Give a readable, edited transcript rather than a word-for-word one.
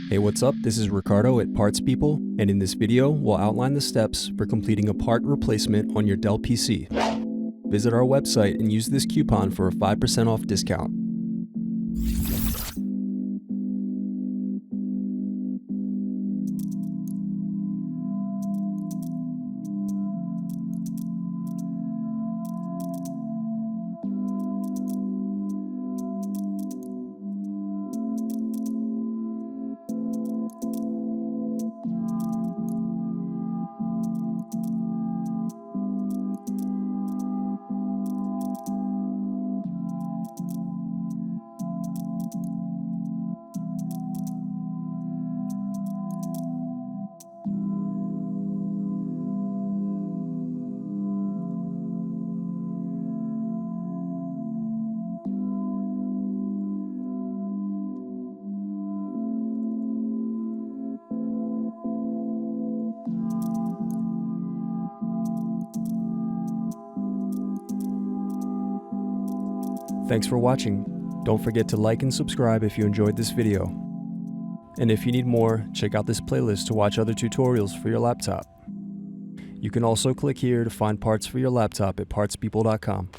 Hey, what's up? This is Ricardo at Parts People, and in this video, we'll outline the steps for completing a part replacement on your Dell PC. Visit our website and use this coupon for a 5% off discount. Thanks for watching. Don't forget to like and subscribe if you enjoyed this video. And if you need more, check out this playlist to watch other tutorials for your laptop. You can also click here to find parts for your laptop at partspeople.com.